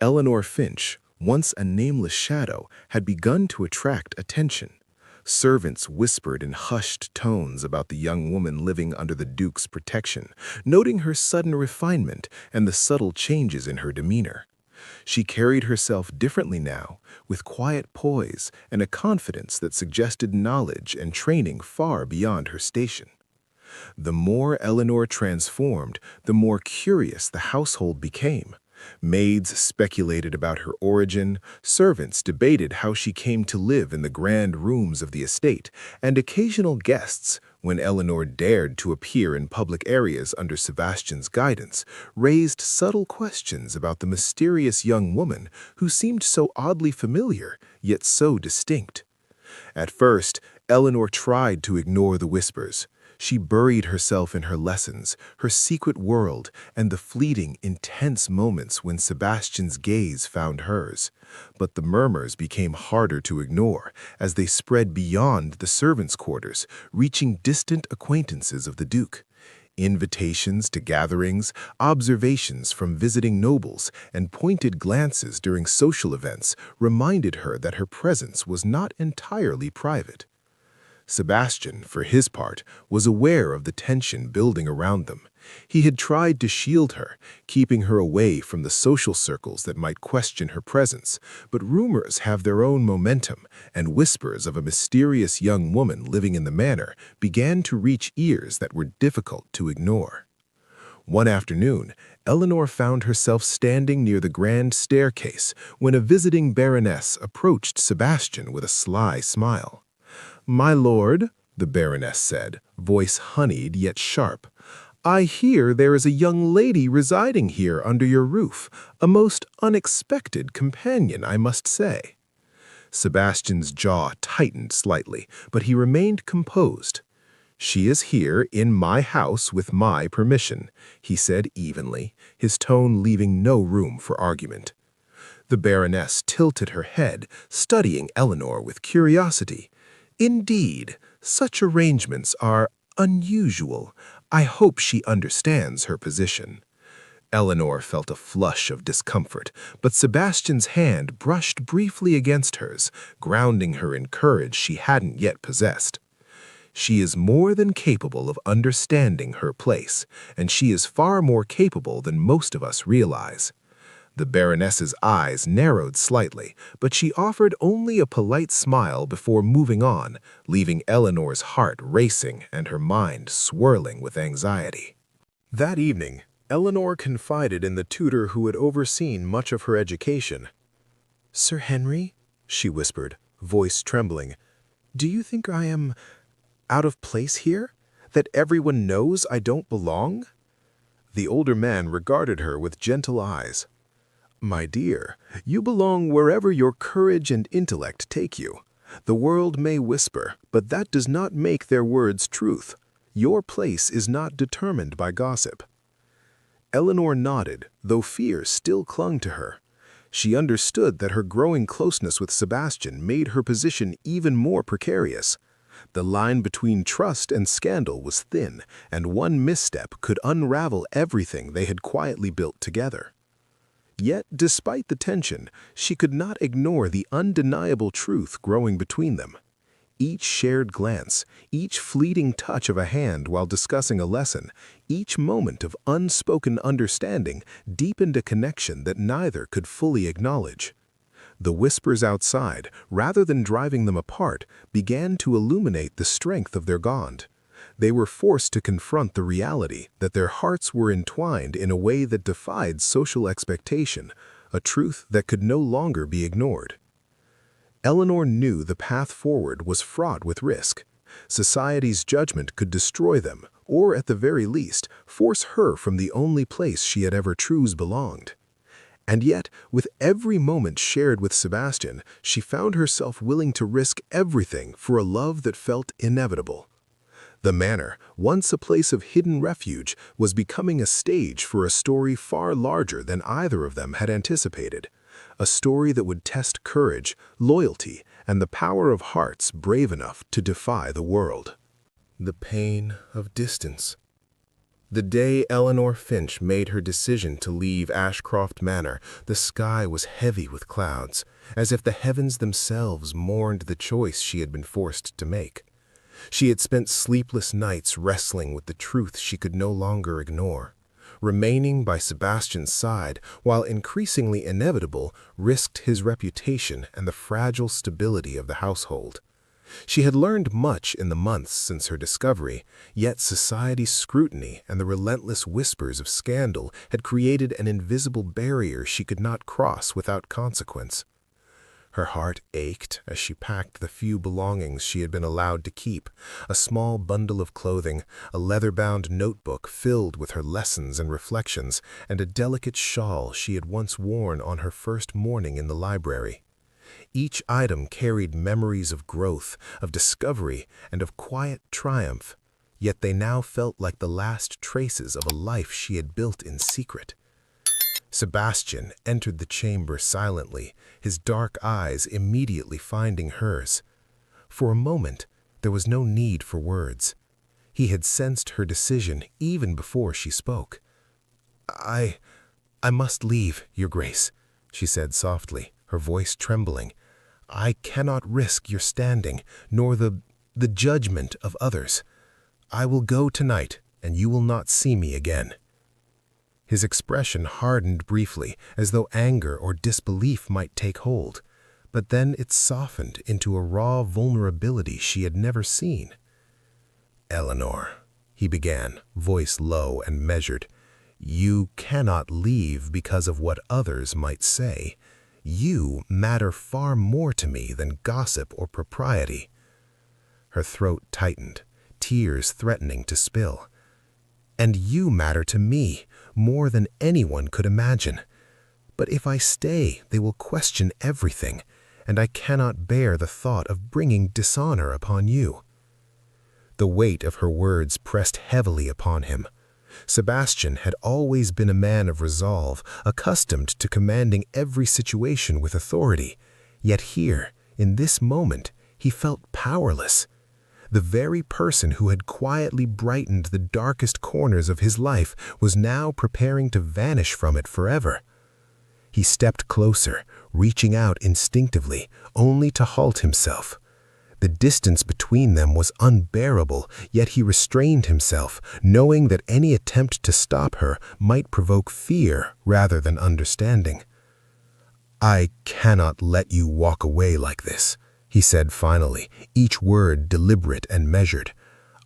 Eleanor Finch, once a nameless shadow, had begun to attract attention. Servants whispered in hushed tones about the young woman living under the Duke's protection, noting her sudden refinement and the subtle changes in her demeanor. She carried herself differently now, with quiet poise and a confidence that suggested knowledge and training far beyond her station. The more Eleanor transformed, the more curious the household became. Maids speculated about her origin, servants debated how she came to live in the grand rooms of the estate, and occasional guests, when Eleanor dared to appear in public areas under Sebastian's guidance, raised subtle questions about the mysterious young woman who seemed so oddly familiar, yet so distinct. At first, Eleanor tried to ignore the whispers. She buried herself in her lessons, her secret world, and the fleeting, intense moments when Sebastian's gaze found hers. But the murmurs became harder to ignore as they spread beyond the servants' quarters, reaching distant acquaintances of the Duke. Invitations to gatherings, observations from visiting nobles, and pointed glances during social events reminded her that her presence was not entirely private. Sebastian, for his part, was aware of the tension building around them. He had tried to shield her, keeping her away from the social circles that might question her presence, but rumors have their own momentum, and whispers of a mysterious young woman living in the manor began to reach ears that were difficult to ignore. One afternoon, Eleanor found herself standing near the grand staircase when a visiting baroness approached Sebastian with a sly smile. "My lord," the baroness said, voice honeyed yet sharp, "I hear there is a young lady residing here under your roof, a most unexpected companion, I must say." Sebastian's jaw tightened slightly, but he remained composed. "She is here in my house with my permission," he said evenly, his tone leaving no room for argument. The baroness tilted her head, studying Eleanor with curiosity. "Indeed, such arrangements are unusual. I hope she understands her position." Eleanor felt a flush of discomfort, but Sebastian's hand brushed briefly against hers, grounding her in courage she hadn't yet possessed. "She is more than capable of understanding her place, and she is far more capable than most of us realize." The baroness's eyes narrowed slightly, but she offered only a polite smile before moving on, leaving Eleanor's heart racing and her mind swirling with anxiety. That evening, Eleanor confided in the tutor who had overseen much of her education. "Sir Henry," she whispered, voice trembling, "do you think I am out of place here? That everyone knows I don't belong?" The older man regarded her with gentle eyes. "My dear, you belong wherever your courage and intellect take you. The world may whisper, but that does not make their words truth. Your place is not determined by gossip." Eleanor nodded, though fear still clung to her. She understood that her growing closeness with Sebastian made her position even more precarious. The line between trust and scandal was thin, and one misstep could unravel everything they had quietly built together. Yet, despite the tension, she could not ignore the undeniable truth growing between them. Each shared glance, each fleeting touch of a hand while discussing a lesson, each moment of unspoken understanding deepened a connection that neither could fully acknowledge. The whispers outside, rather than driving them apart, began to illuminate the strength of their bond. They were forced to confront the reality that their hearts were entwined in a way that defied social expectation, a truth that could no longer be ignored. Eleanor knew the path forward was fraught with risk. Society's judgment could destroy them, or at the very least, force her from the only place she had ever truly belonged. And yet, with every moment shared with Sebastian, she found herself willing to risk everything for a love that felt inevitable. The manor, once a place of hidden refuge, was becoming a stage for a story far larger than either of them had anticipated. A story that would test courage, loyalty, and the power of hearts brave enough to defy the world. The pain of distance. The day Eleanor Finch made her decision to leave Ashcroft Manor, the sky was heavy with clouds, as if the heavens themselves mourned the choice she had been forced to make. She had spent sleepless nights wrestling with the truth she could no longer ignore. Remaining by Sebastian's side, while increasingly inevitable, risked his reputation and the fragile stability of the household. She had learned much in the months since her discovery, yet society's scrutiny and the relentless whispers of scandal had created an invisible barrier she could not cross without consequence. Her heart ached as she packed the few belongings she had been allowed to keep, a small bundle of clothing, a leather-bound notebook filled with her lessons and reflections, and a delicate shawl she had once worn on her first morning in the library. Each item carried memories of growth, of discovery, and of quiet triumph, yet they now felt like the last traces of a life she had built in secret. Sebastian entered the chamber silently, his dark eyes immediately finding hers. For a moment, there was no need for words. He had sensed her decision even before she spoke. I must leave, Your Grace," she said softly, her voice trembling. "I cannot risk your standing, nor the judgment of others. I will go tonight, and you will not see me again." His expression hardened briefly, as though anger or disbelief might take hold, but then it softened into a raw vulnerability she had never seen. "Eleanor," he began, voice low and measured, "you cannot leave because of what others might say. You matter far more to me than gossip or propriety." Her throat tightened, tears threatening to spill. "And you matter to me more than anyone could imagine. But if I stay, they will question everything, and I cannot bear the thought of bringing dishonor upon you." The weight of her words pressed heavily upon him. Sebastian had always been a man of resolve, accustomed to commanding every situation with authority. Yet here, in this moment, he felt powerless. The very person who had quietly brightened the darkest corners of his life was now preparing to vanish from it forever. He stepped closer, reaching out instinctively, only to halt himself. The distance between them was unbearable, yet he restrained himself, knowing that any attempt to stop her might provoke fear rather than understanding. "I cannot let you walk away like this," he said finally, each word deliberate and measured.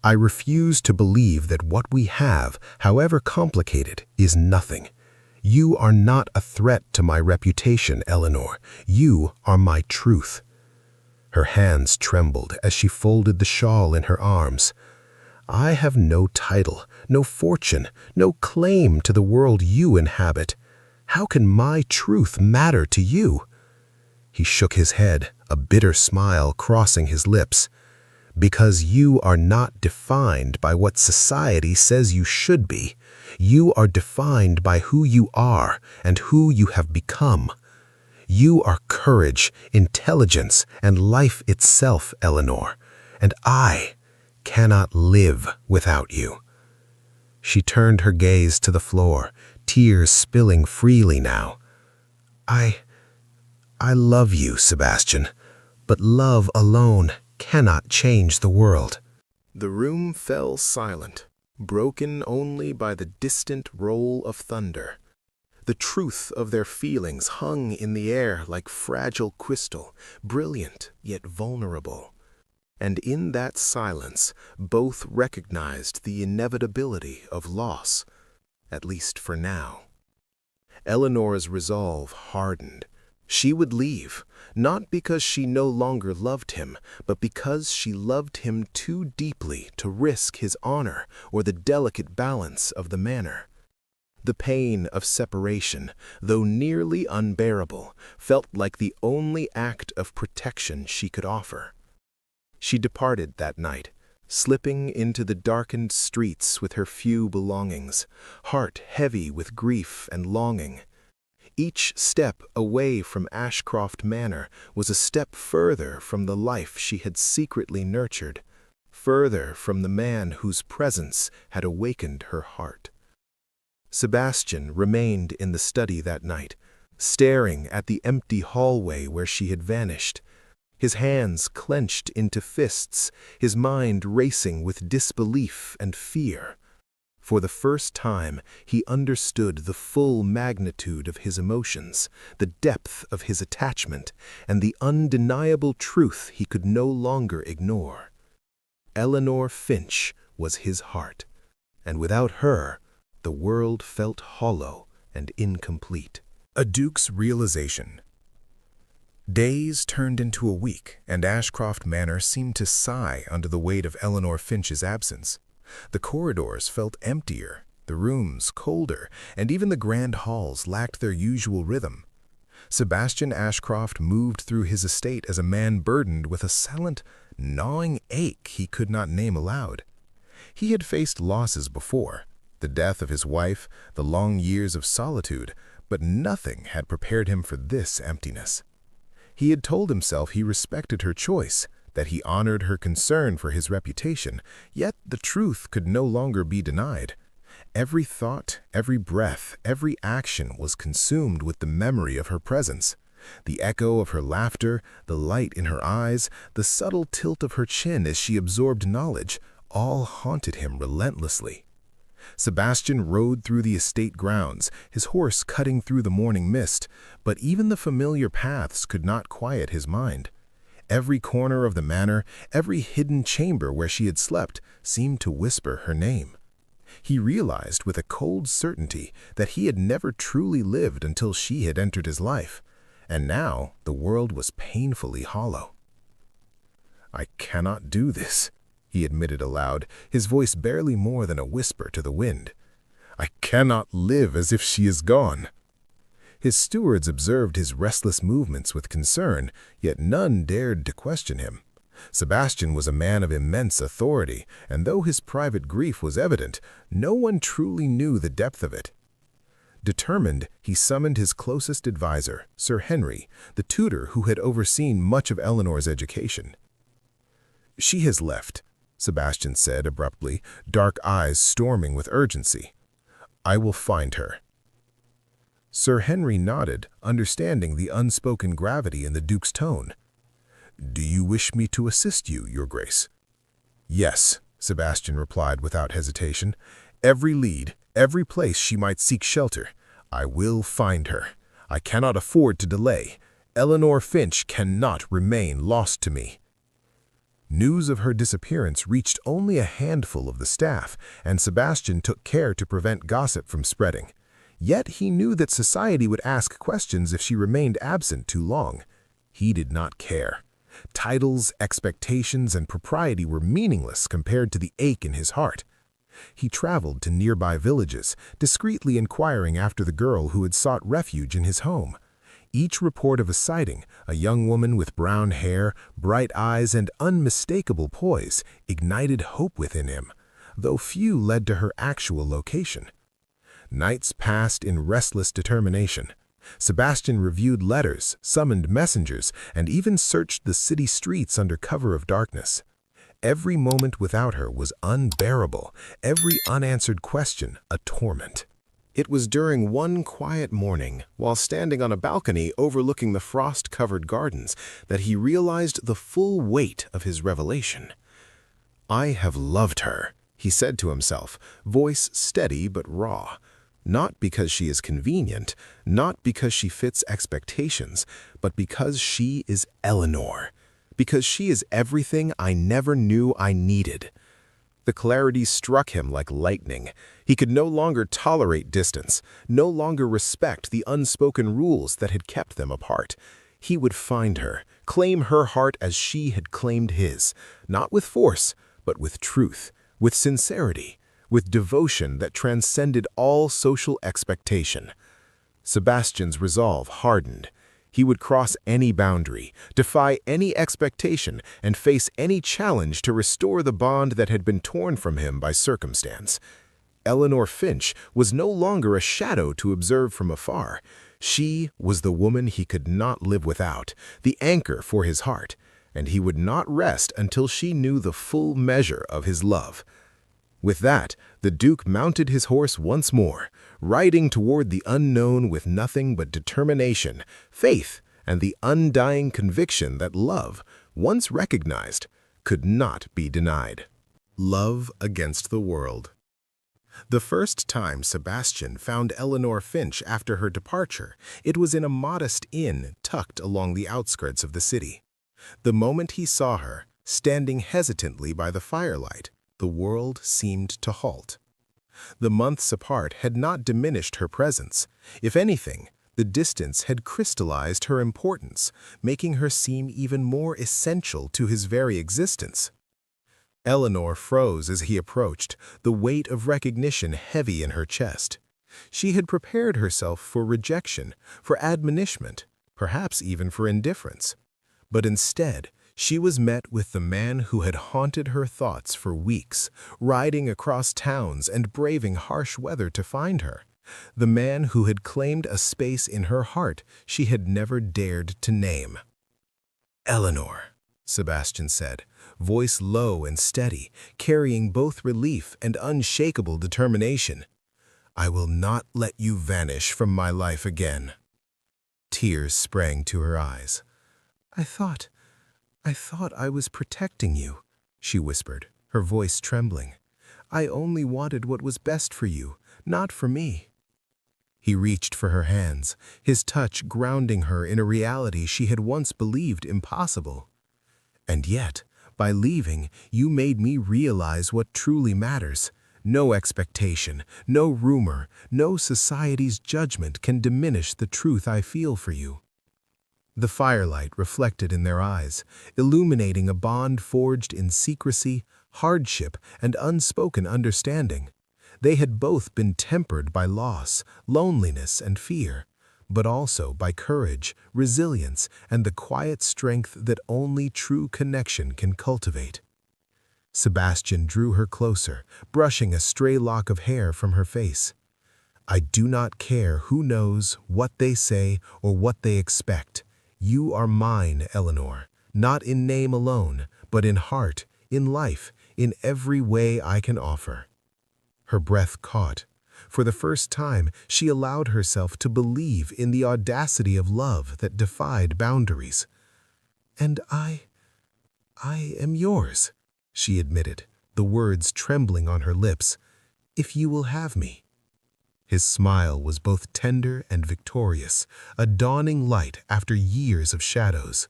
"I refuse to believe that what we have, however complicated, is nothing. You are not a threat to my reputation, Eleanor. You are my truth." Her hands trembled as she folded the shawl in her arms. "I have no title, no fortune, no claim to the world you inhabit. How can my truth matter to you?" He shook his head, a bitter smile crossing his lips. Because you are not defined by what society says you should be. You are defined by who you are and who you have become. You are courage, intelligence, and life itself, Eleanor, and I cannot live without you." She turned her gaze to the floor, tears spilling freely now. I love you, Sebastian, but love alone cannot change the world." The room fell silent, broken only by the distant roll of thunder. The truth of their feelings hung in the air like fragile crystal, brilliant yet vulnerable. And in that silence, both recognized the inevitability of loss, at least for now. Eleanor's resolve hardened. She would leave, not because she no longer loved him, but because she loved him too deeply to risk his honor or the delicate balance of the manor. The pain of separation, though nearly unbearable, felt like the only act of protection she could offer. She departed that night, slipping into the darkened streets with her few belongings, heart heavy with grief and longing. Each step away from Ashcroft Manor was a step further from the life she had secretly nurtured, further from the man whose presence had awakened her heart. Sebastian remained in the study that night, staring at the empty hallway where she had vanished, his hands clenched into fists, his mind racing with disbelief and fear. For the first time, he understood the full magnitude of his emotions, the depth of his attachment, and the undeniable truth he could no longer ignore. Eleanor Finch was his heart, and without her, the world felt hollow and incomplete. A Duke's realization. Days turned into a week, and Ashcroft Manor seemed to sigh under the weight of Eleanor Finch's absence. The corridors felt emptier, the rooms colder, and even the grand halls lacked their usual rhythm. Sebastian Ashcroft moved through his estate as a man burdened with a silent, gnawing ache he could not name aloud. He had faced losses before, the death of his wife, the long years of solitude, but nothing had prepared him for this emptiness. He had told himself he respected her choice, that he honored her concern for his reputation, yet the truth could no longer be denied. Every thought, every breath, every action was consumed with the memory of her presence. The echo of her laughter, the light in her eyes, the subtle tilt of her chin as she absorbed knowledge, all haunted him relentlessly. Sebastian rode through the estate grounds, his horse cutting through the morning mist, but even the familiar paths could not quiet his mind. Every corner of the manor, every hidden chamber where she had slept, seemed to whisper her name. He realized with a cold certainty that he had never truly lived until she had entered his life, and now the world was painfully hollow. "I cannot do this," he admitted aloud, his voice barely more than a whisper to the wind. "I cannot live as if she is gone." His stewards observed his restless movements with concern, yet none dared to question him. Sebastian was a man of immense authority, and though his private grief was evident, no one truly knew the depth of it. Determined, he summoned his closest advisor, Sir Henry, the tutor who had overseen much of Eleanor's education. "She has left," Sebastian said abruptly, dark eyes storming with urgency. "I will find her." Sir Henry nodded, understanding the unspoken gravity in the Duke's tone. "Do you wish me to assist you, Your Grace?" "Yes," Sebastian replied without hesitation. "Every lead, every place she might seek shelter. I will find her. I cannot afford to delay. Eleanor Finch cannot remain lost to me." News of her disappearance reached only a handful of the staff, and Sebastian took care to prevent gossip from spreading. Yet he knew that society would ask questions if she remained absent too long. He did not care. Titles, expectations, and propriety were meaningless compared to the ache in his heart. He traveled to nearby villages, discreetly inquiring after the girl who had sought refuge in his home. Each report of a sighting, a young woman with brown hair, bright eyes, and unmistakable poise, ignited hope within him, though few led to her actual location. Nights passed in restless determination. Sebastian reviewed letters, summoned messengers, and even searched the city streets under cover of darkness. Every moment without her was unbearable, every unanswered question a torment. It was during one quiet morning, while standing on a balcony overlooking the frost-covered gardens, that he realized the full weight of his revelation. "I have loved her," he said to himself, voice steady but raw. "Not because she is convenient, not because she fits expectations, but because she is Eleanor. Because she is everything I never knew I needed." The clarity struck him like lightning. He could no longer tolerate distance, no longer respect the unspoken rules that had kept them apart. He would find her, claim her heart as she had claimed his, not with force, but with truth, with sincerity, with devotion that transcended all social expectation. Sebastian's resolve hardened. He would cross any boundary, defy any expectation, and face any challenge to restore the bond that had been torn from him by circumstance. Eleanor Finch was no longer a shadow to observe from afar. She was the woman he could not live without, the anchor for his heart, and he would not rest until she knew the full measure of his love. With that, the Duke mounted his horse once more, riding toward the unknown with nothing but determination, faith, and the undying conviction that love, once recognized, could not be denied. Love against the world. The first time Sebastian found Eleanor Finch after her departure, it was in a modest inn tucked along the outskirts of the city. The moment he saw her, standing hesitantly by the firelight, the world seemed to halt. The months apart had not diminished her presence. If anything, the distance had crystallized her importance, making her seem even more essential to his very existence. Eleanor froze as he approached, the weight of recognition heavy in her chest. She had prepared herself for rejection, for admonishment, perhaps even for indifference. But instead, she was met with the man who had haunted her thoughts for weeks, riding across towns and braving harsh weather to find her. The man who had claimed a space in her heart she had never dared to name. "Eleanor," Sebastian said, voice low and steady, carrying both relief and unshakable determination. "I will not let you vanish from my life again." Tears sprang to her eyes. I thought I was protecting you," she whispered, her voice trembling. "I only wanted what was best for you, not for me." He reached for her hands, his touch grounding her in a reality she had once believed impossible. "And yet, by leaving, you made me realize what truly matters. No expectation, no rumor, no society's judgment can diminish the truth I feel for you." The firelight reflected in their eyes, illuminating a bond forged in secrecy, hardship, and unspoken understanding. They had both been tempered by loss, loneliness, and fear, but also by courage, resilience, and the quiet strength that only true connection can cultivate. Sebastian drew her closer, brushing a stray lock of hair from her face. "I do not care who knows, what they say, or what they expect. You are mine, Eleanor, not in name alone, but in heart, in life, in every way I can offer." Her breath caught. For the first time, she allowed herself to believe in the audacity of love that defied boundaries. "And I am yours," she admitted, the words trembling on her lips, "if you will have me." His smile was both tender and victorious, a dawning light after years of shadows.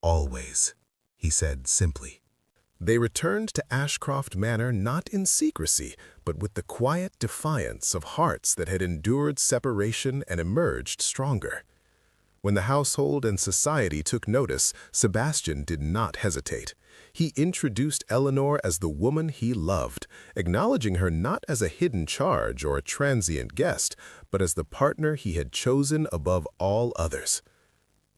"Always," he said simply. They returned to Ashcroft Manor not in secrecy, but with the quiet defiance of hearts that had endured separation and emerged stronger. When the household and society took notice, Sebastian did not hesitate. He introduced Eleanor as the woman he loved, acknowledging her not as a hidden charge or a transient guest, but as the partner he had chosen above all others.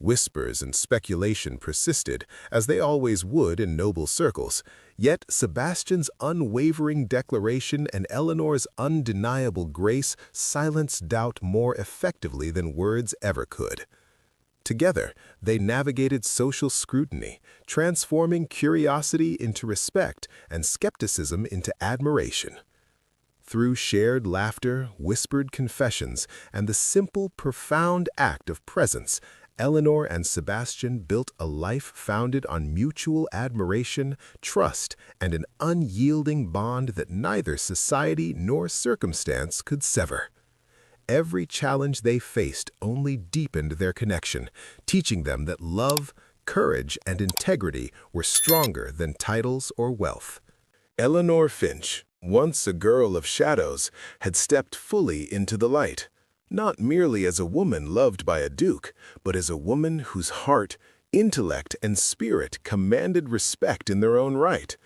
Whispers and speculation persisted, as they always would in noble circles, yet Sebastian's unwavering declaration and Eleanor's undeniable grace silenced doubt more effectively than words ever could. Together, they navigated social scrutiny, transforming curiosity into respect and skepticism into admiration. Through shared laughter, whispered confessions, and the simple, profound act of presence, Eleanor and Sebastian built a life founded on mutual admiration, trust, and an unyielding bond that neither society nor circumstance could sever. Every challenge they faced only deepened their connection, teaching them that love, courage, and integrity were stronger than titles or wealth. Eleanor Finch, once a girl of shadows, had stepped fully into the light, not merely as a woman loved by a duke, but as a woman whose heart, intellect, and spirit commanded respect in their own right.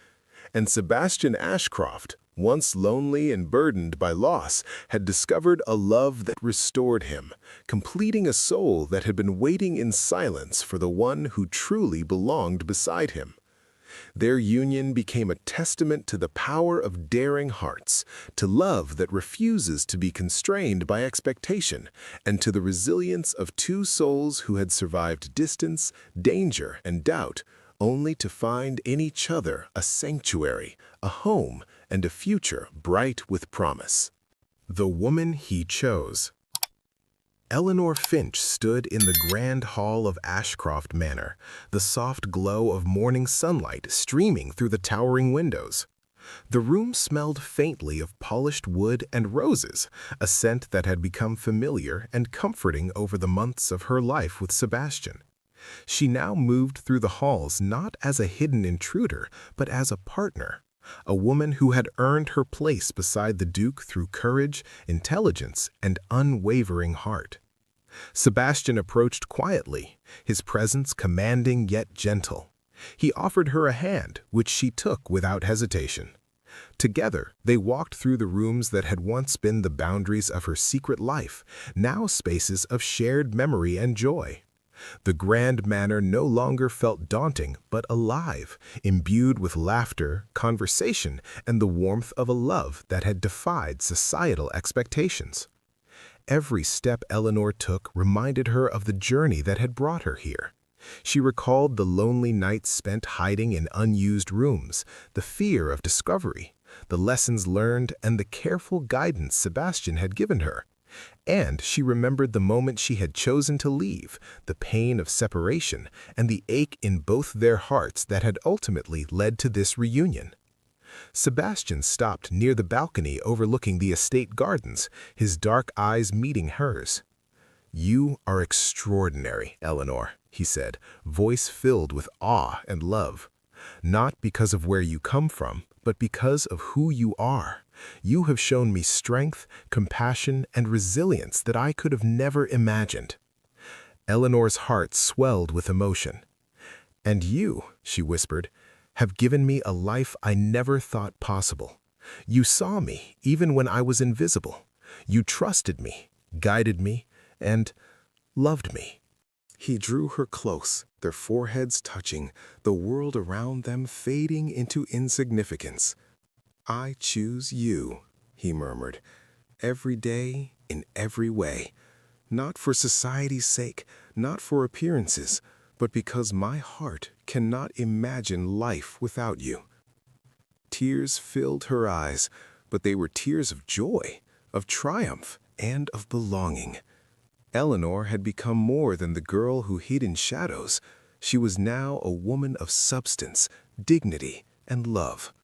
And Sebastian Ashcroft, once lonely and burdened by loss, had discovered a love that restored him, completing a soul that had been waiting in silence for the one who truly belonged beside him. Their union became a testament to the power of daring hearts, to love that refuses to be constrained by expectation, and to the resilience of two souls who had survived distance, danger, and doubt, only to find in each other a sanctuary, a home, and a future bright with promise. The woman he chose. Eleanor Finch stood in the grand hall of Ashcroft Manor, the soft glow of morning sunlight streaming through the towering windows. The room smelled faintly of polished wood and roses, a scent that had become familiar and comforting over the months of her life with Sebastian. She now moved through the halls not as a hidden intruder, but as a partner, a woman who had earned her place beside the Duke through courage, intelligence, and unwavering heart. Sebastian approached quietly, his presence commanding yet gentle. He offered her a hand, which she took without hesitation. Together, they walked through the rooms that had once been the boundaries of her secret life, now spaces of shared memory and joy. The grand manor no longer felt daunting, but alive, imbued with laughter, conversation, and the warmth of a love that had defied societal expectations. Every step Eleanor took reminded her of the journey that had brought her here. She recalled the lonely nights spent hiding in unused rooms, the fear of discovery, the lessons learned, and the careful guidance Sebastian had given her. And she remembered the moment she had chosen to leave, the pain of separation, and the ache in both their hearts that had ultimately led to this reunion. Sebastian stopped near the balcony overlooking the estate gardens, his dark eyes meeting hers. "You are extraordinary, Eleanor," he said, voice filled with awe and love. "Not because of where you come from, but because of who you are. You have shown me strength, compassion, and resilience that I could have never imagined." Eleanor's heart swelled with emotion. "And you," she whispered, "have given me a life I never thought possible. You saw me even when I was invisible. You trusted me, guided me, and loved me." He drew her close, their foreheads touching, the world around them fading into insignificance. "I choose you," he murmured, "every day, in every way. Not for society's sake, not for appearances, but because my heart cannot imagine life without you." Tears filled her eyes, but they were tears of joy, of triumph, and of belonging. Eleanor had become more than the girl who hid in shadows. She was now a woman of substance, dignity, and love.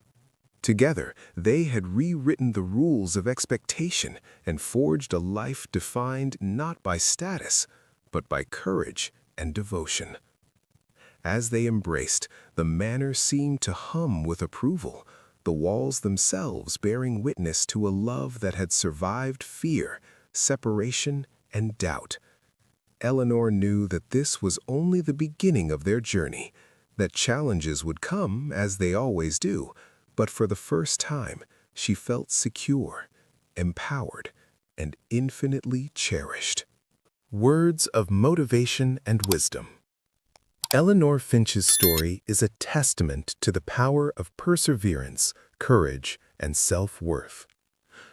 Together, they had rewritten the rules of expectation and forged a life defined not by status, but by courage and devotion. As they embraced, the manor seemed to hum with approval, the walls themselves bearing witness to a love that had survived fear, separation, and doubt. Eleanor knew that this was only the beginning of their journey. that challenges would come as they always do, but for the first time, she felt secure, empowered, and infinitely cherished. Words of motivation and wisdom. Eleanor Finch's story is a testament to the power of perseverance, courage, and self-worth.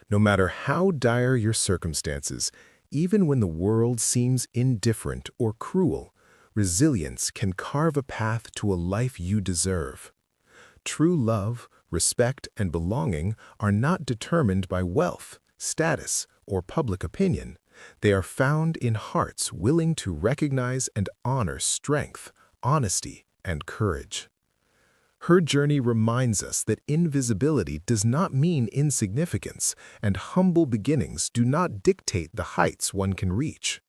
No matter how dire your circumstances, even when the world seems indifferent or cruel, resilience can carve a path to a life you deserve. True love, respect, and belonging are not determined by wealth, status, or public opinion. They are found in hearts willing to recognize and honor strength, honesty, and courage. Her journey reminds us that invisibility does not mean insignificance, and humble beginnings do not dictate the heights one can reach.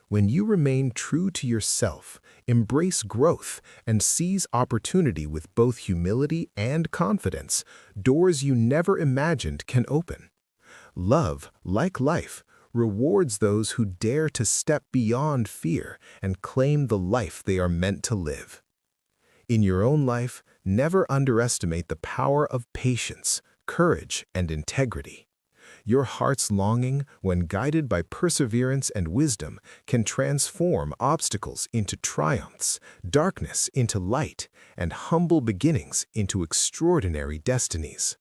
When you remain true to yourself, embrace growth, and seize opportunity with both humility and confidence, doors you never imagined can open. Love, like life, rewards those who dare to step beyond fear and claim the life they are meant to live. In your own life, never underestimate the power of patience, courage, and integrity. Your heart's longing, when guided by perseverance and wisdom, can transform obstacles into triumphs, darkness into light, and humble beginnings into extraordinary destinies.